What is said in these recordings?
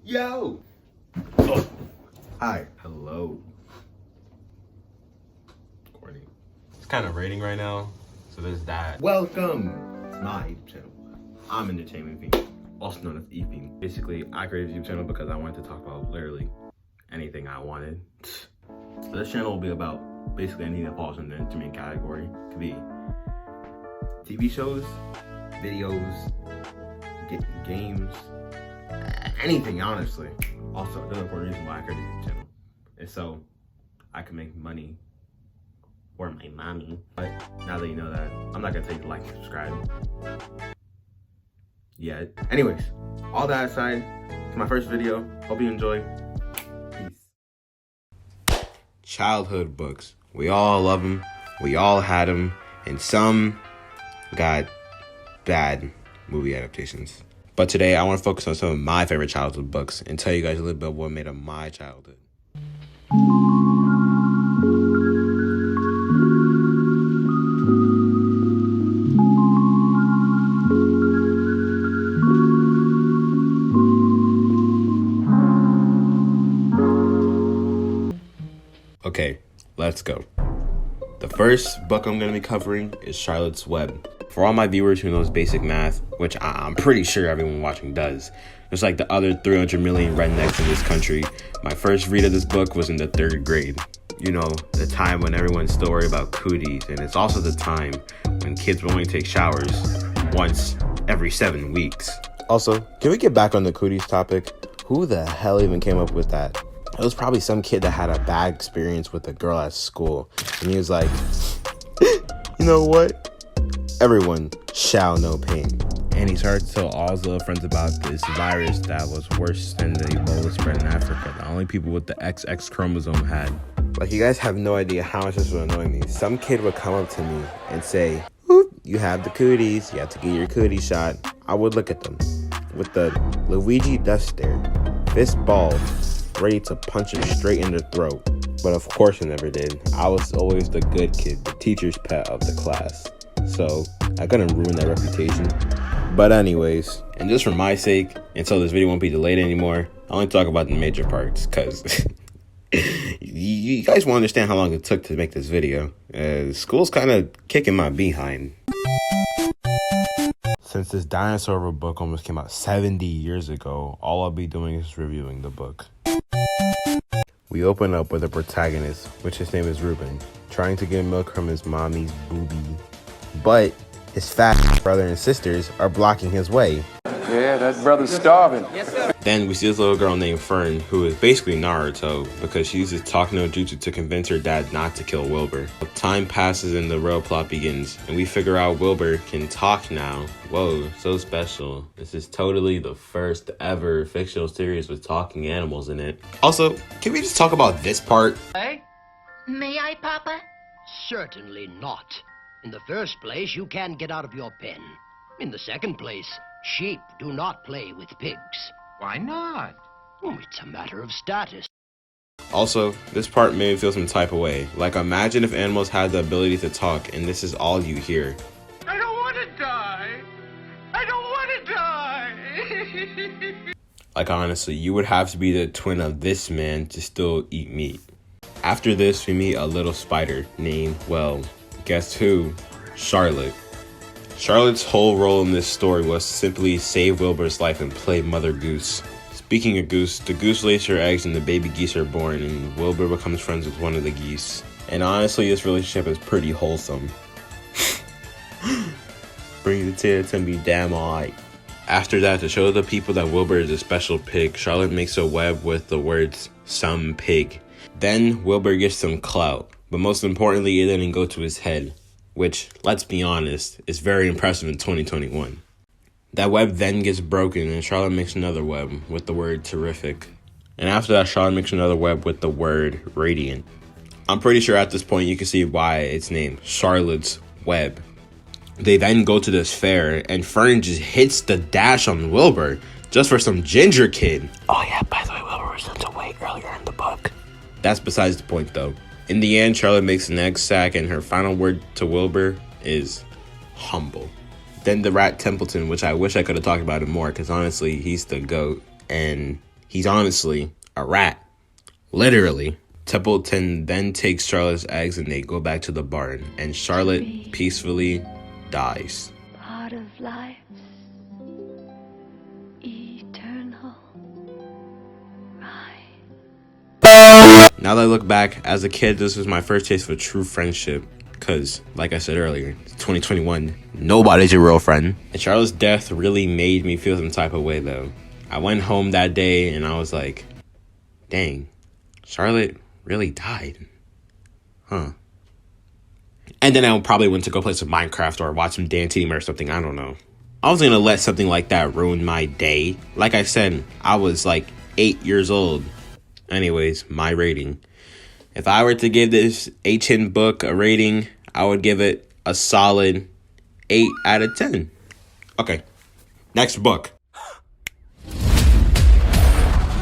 Yo! Oh. Hi. Hello. Corny. It's kind of raining right now, so there's that. Welcome to my YouTube channel. I'm Entertainment Feen, also known as E-Feen. Basically, I created a YouTube channel because I wanted to talk about literally anything I wanted. So this channel will be about basically anything that falls in the entertainment category. It could be TV shows, videos, games, anything, honestly. Also, another important reason why I created this channel is so I can make money for my mommy. But now that you know that, I'm not gonna tell you to like and subscribe yet. Anyways, all that aside, it's my first video. Hope you enjoy. Peace. Childhood books. We all love them. We all had them. And some got bad movie adaptations. But today, I want to focus on some of my favorite childhood books and tell you guys a little bit of what made up my childhood. Okay, let's go. The first book I'm going to be covering is Charlotte's Web. For all my viewers who knows basic math, which I'm pretty sure everyone watching does, just like the other 300 million rednecks in this country, my first read of this book was in the 3rd grade. You know, the time when everyone's still worried about cooties, and it's also the time when kids will only take showers once every 7 weeks. Also, can we get back on the cooties topic? Who the hell even came up with that? It was probably some kid that had a bad experience with a girl at school, and he was like, you know what? Everyone shall know pain. And he started to tell all his little friends about this virus that was worse than the Ebola spread in Africa. The only people with the XX chromosome had. Like, you guys have no idea how much this would annoy me. Some kid would come up to me and say, you have the cooties, you have to get your cootie shot. I would look at them with the Luigi dust stare, fist balled, ready to punch him straight in the throat. But of course I never did. I was always the good kid, the teacher's pet of the class. So I couldn't ruin that reputation. But anyways, and just for my sake, and so this video won't be delayed anymore, I only talk about the major parts, because you guys won't understand how long it took to make this video. School's kind of kicking my behind. Since this dinosaur of a book almost came out 70 years ago, all I'll be doing is reviewing the book. We open up with a protagonist, which his name is Ruben, trying to get milk from his mommy's boobie. But his fat brother and sisters are blocking his way. Yeah, that brother's starving. Then we see this little girl named Fern, who is basically Naruto, because she uses talk no jutsu to convince her dad not to kill Wilbur. Time passes and the real plot begins, and we figure out Wilbur can talk now. Whoa, so special. This is totally the first ever fictional series with talking animals in it. Also, can we just talk about this part? Hey? May I, Papa? Certainly not. In the first place, you can't get out of your pen. In the second place, sheep do not play with pigs. Why not? Oh, it's a matter of status. Also, this part made me feel some type of way. Like, imagine if animals had the ability to talk and this is all you hear. I don't want to die. I don't want to die. Like, honestly, you would have to be the twin of this man to still eat meat. After this, we meet a little spider named, well, guess who? Charlotte. Charlotte's whole role in this story was to simply save Wilbur's life and play Mother Goose. Speaking of goose, the goose lays her eggs and the baby geese are born, and Wilbur becomes friends with one of the geese. And honestly, this relationship is pretty wholesome. Bring the tail to me, damn alright. After that, to show the people that Wilbur is a special pig, Charlotte makes a web with the words, some pig. Then, Wilbur gets some clout, but most importantly, it didn't go to his head. Which, let's be honest, is very impressive in 2021. That web then gets broken and Charlotte makes another web with the word terrific. And after that, Charlotte makes another web with the word radiant. I'm pretty sure at this point you can see why it's named Charlotte's Web. They then go to this fair and Fern just hits the dash on Wilbur just for some ginger kid. Oh yeah, by the way, Wilbur was sent away earlier in the book. That's besides the point though. In the end, Charlotte makes an egg sack and her final word to Wilbur is humble. Then the rat Templeton, which I wish I could have talked about him more because honestly, he's the GOAT and He's honestly a rat. Literally. Templeton then takes Charlotte's eggs and they go back to the barn. And Charlotte peacefully dies. Part of life's eternal ride. Now that I look back, as a kid, this was my first taste of a true friendship. Because, like I said earlier, it's 2021, nobody's your real friend. And Charlotte's death really made me feel some type of way, though. I went home that day and I was like, dang, Charlotte really died. Huh. And then I probably went to go play some Minecraft or watch some Dan Team or something, I don't know. I was going to let something like that ruin my day. Like I said, I was like 8 years old. Anyways, my rating. If I were to give this HN book a rating, I would give it a solid 8 out of 10. Okay, next book.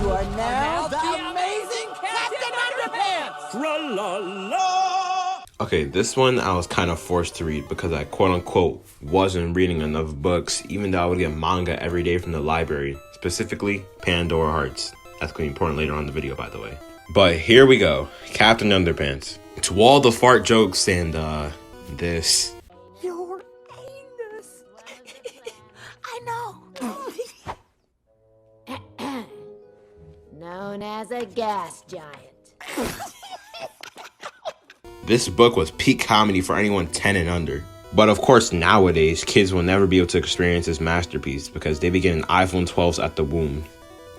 You are now the amazing Captain Underpants! Tra-la-la! Okay, this one I was kind of forced to read because I quote-unquote wasn't reading enough books, even though I would get manga every day from the library, specifically Pandora Hearts. That's going to be important later on in the video, by the way. But here we go. Captain Underpants. To all the fart jokes and, this. Your anus! I know! Known as a gas giant. This book was peak comedy for anyone 10 and under. But of course, nowadays, kids will never be able to experience this masterpiece because they be getting iPhone 12s at the womb.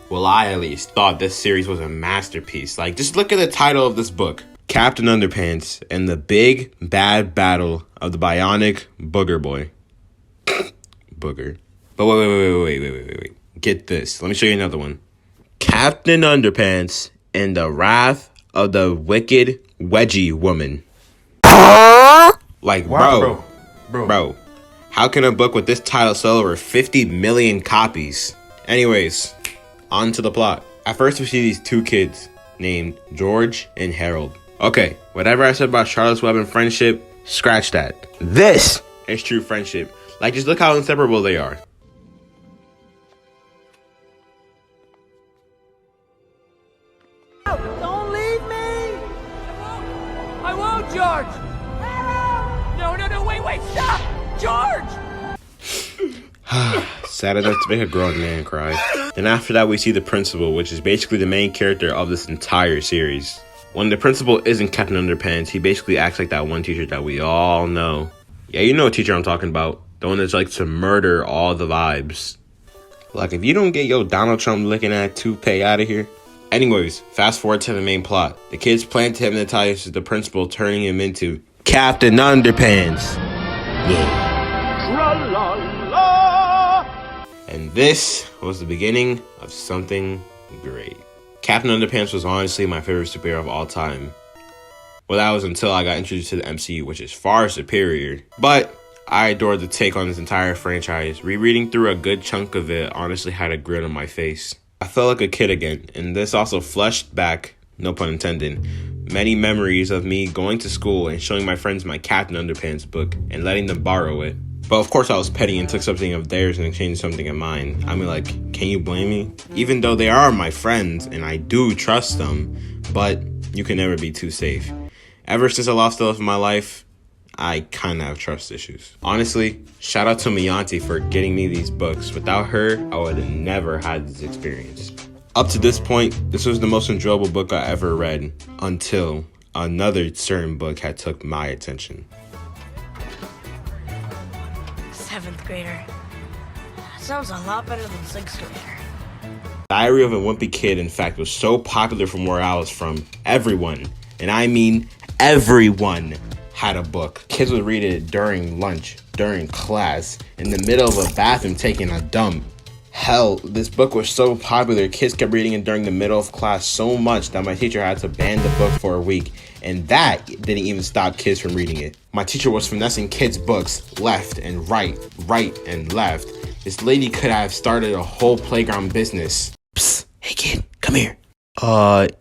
Well, I at least thought this series was a masterpiece. Like, just look at the title of this book. Captain Underpants and the Big Bad Battle of the Bionic Booger Boy. Booger. But wait. Get this. Let me show you another one. Captain Underpants and the Wrath of the Wicked Wedgie Woman. Like, bro. How can a book with this title sell over 50 million copies? Anyways, on to the plot. At first we see these two kids named George and Harold. Okay, whatever I said about Charlotte's Web and friendship, scratch that. This is true friendship. Like, just look how inseparable they are. Don't leave me! I won't, George! No, wait, stop! George! Sad enough to make a grown man cry. Then after that we see the principal, which is basically the main character of this entire series. When the principal isn't Captain Underpants, he basically acts like that one teacher that we all know. Yeah, you know what teacher I'm talking about. The one that's like to murder all the vibes. Like, if you don't get your Donald Trump looking at toupee out of here. Anyways, fast forward to the main plot. The kids plan to hypnotize the principal, turning him into Captain Underpants. Yeah. And this was the beginning of something great. Captain Underpants was honestly my favorite superhero of all time. Well, that was until I got introduced to the MCU, which is far superior. But I adored the take on this entire franchise. Rereading through a good chunk of it honestly had a grin on my face. I felt like a kid again, and this also flushed back, no pun intended, many memories of me going to school and showing my friends my Captain Underpants book and letting them borrow it. But of course I was petty and took something of theirs and exchanged something of mine. I mean, like, can you blame me? Even though they are my friends and I do trust them, but you can never be too safe. Ever since I lost the love of my life, I kind of have trust issues. Honestly, shout out to my auntie for getting me these books. Without her, I would have never had this experience. Up to this point, this was the most enjoyable book I ever read until another certain book had took my attention. 7th grader. That sounds a lot better than 6th grader. Diary of a Wimpy Kid, in fact, was so popular from where I was from. Everyone, and I mean everyone, had a book. Kids would read it during lunch, during class, in the middle of a bathroom taking a dump. Hell, this book was so popular, kids kept reading it during the middle of class so much that my teacher had to ban the book for a week. And that didn't even stop kids from reading it. My teacher was finessing kids' books left and right and left. This lady could have started a whole playground business. Psst, hey kid, come here.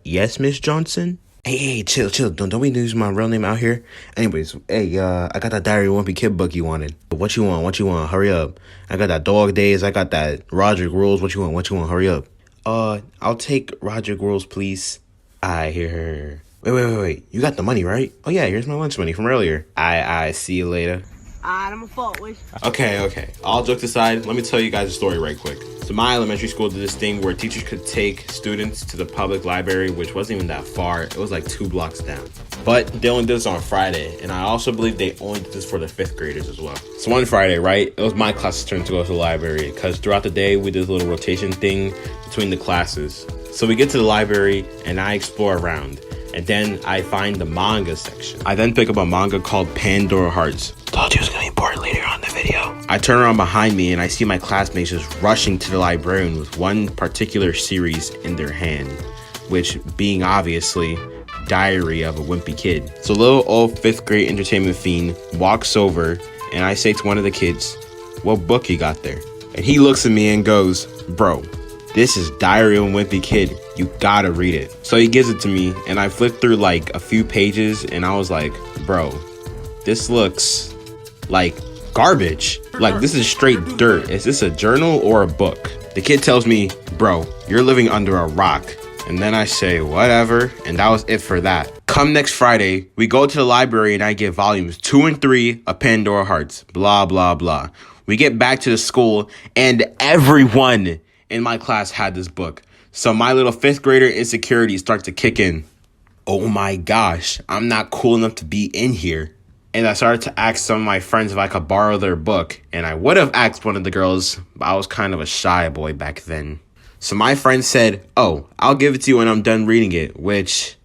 Yes, Miss Johnson? Hey, chill. Don't we use my real name out here? Anyways, hey, I got that Diary of a Wimpy Kid book you wanted. What you want? Hurry up. I got that Dog Days. I got that Roderick Rules. What you want? Hurry up. I'll take Roger Gurl's, please. I hear her. Wait. You got the money, right? Oh, yeah, here's my lunch money from earlier. I see you later. I'm a fault with. Okay. All jokes aside, let me tell you guys a story right quick. So my elementary school did this thing where teachers could take students to the public library, which wasn't even that far. It was like 2 blocks down. But they only did this on Friday, and I also believe they only did this for the 5th graders as well. So one Friday, right, it was my class's turn to go to the library, because throughout the day, we did this little rotation thing between the classes. So we get to the library, and I explore around. And then I find the manga section. I then pick up a manga called Pandora Hearts. Told you it was gonna be important later on in the video. I turn around behind me and I see my classmates just rushing to the librarian with one particular series in their hand, which being obviously Diary of a Wimpy Kid. So little old 5th grade entertainment fiend walks over and I say to one of the kids, "What book you got there?" And he looks at me and goes, "Bro, this is Diary of a Wimpy Kid. You gotta read it." So he gives it to me and I flipped through like a few pages and I was like, "Bro, this looks like garbage. Like this is straight dirt. Is this a journal or a book?" The kid tells me, "Bro, you're living under a rock." And then I say, "Whatever." And that was it for that. Come next Friday, we go to the library and I get volumes 2 and 3 of Pandora Hearts. Blah, blah, blah. We get back to the school and everyone in my class had this book. So my little 5th grader insecurities start to kick in. Oh my gosh, I'm not cool enough to be in here. And I started to ask some of my friends if I could borrow their book. And I would have asked one of the girls, but I was kind of a shy boy back then. So my friend said, "Oh, I'll give it to you when I'm done reading it," which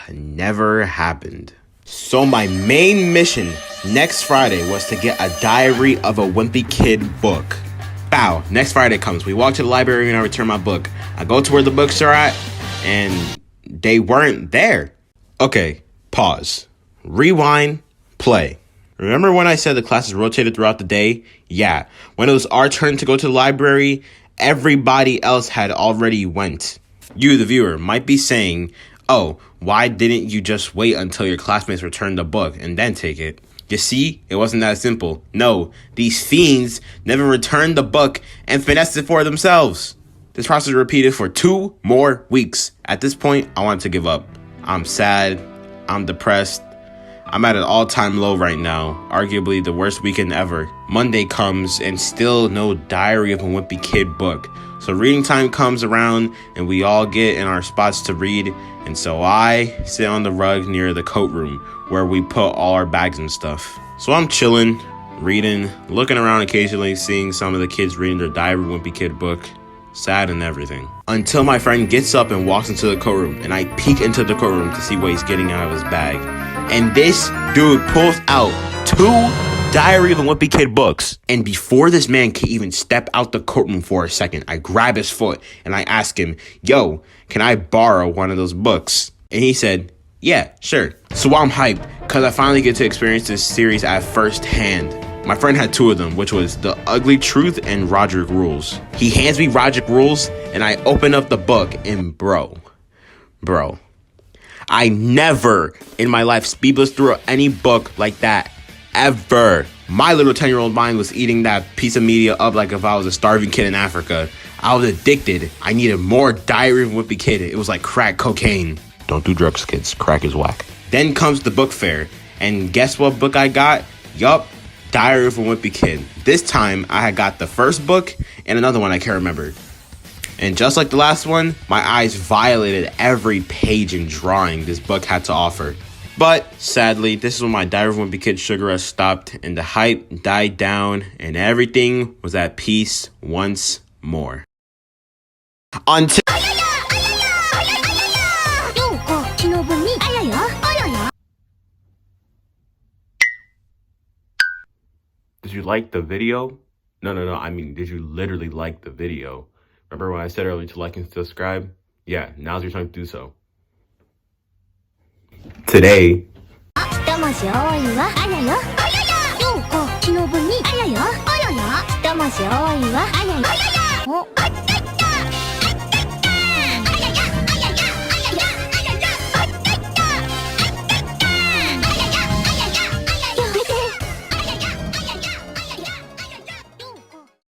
never happened. So my main mission next Friday was to get a Diary of a Wimpy Kid book. Bow. Next Friday comes. We walk to the library and I return my book. I go to where the books are at and they weren't there. Okay, pause. Rewind, play. Remember when I said the classes rotated throughout the day? Yeah. When it was our turn to go to the library, everybody else had already went. You, the viewer, might be saying, "Oh, why didn't you just wait until your classmates returned the book and then take it?" You see, it wasn't that simple. No, these fiends never returned the book and finessed it for themselves. This process repeated for 2 more weeks. At this point, I wanted to give up. I'm sad. I'm depressed. I'm at an all-time low right now. Arguably the worst weekend ever. Monday comes and still no Diary of a Wimpy Kid book. So reading time comes around and we all get in our spots to read. And so I sit on the rug near the coat room where we put all our bags and stuff. So I'm chilling, reading, looking around occasionally, seeing some of the kids reading their Diary of a Wimpy Kid book. Sad and everything. Until my friend gets up and walks into the coat room and I peek into the coat room to see what he's getting out of his bag. And this dude pulls out 2 Diary of a Wimpy Kid books. And before this man can even step out the courtroom for a second, I grab his foot and I ask him, "Yo, can I borrow one of those books?" And he said, "Yeah, sure." So I'm hyped because I finally get to experience this series at first hand. My friend had 2 of them, which was The Ugly Truth and Roger Rules. He hands me Roger Rules and I open up the book and bro, I never in my life speedless through any book like that, ever. My little 10-year-old mind was eating that piece of media up like if I was a starving kid in Africa. I was addicted. I needed more Diary of a Wimpy Kid. It was like crack cocaine. Don't do drugs, kids. Crack is whack. Then comes the book fair. And guess what book I got? Yup, Diary of a Wimpy Kid. This time, I had got the first book and another one I can't remember. And just like the last one, my eyes violated every page and drawing this book had to offer. But sadly, this is when my Diary of a Wimpy Kid sugar rush stopped and the hype died down and everything was at peace once more. Until... Did you like the video? No. I mean, did you literally like the video? Remember when I said earlier to like and subscribe? Yeah, now's your time to do so. Today.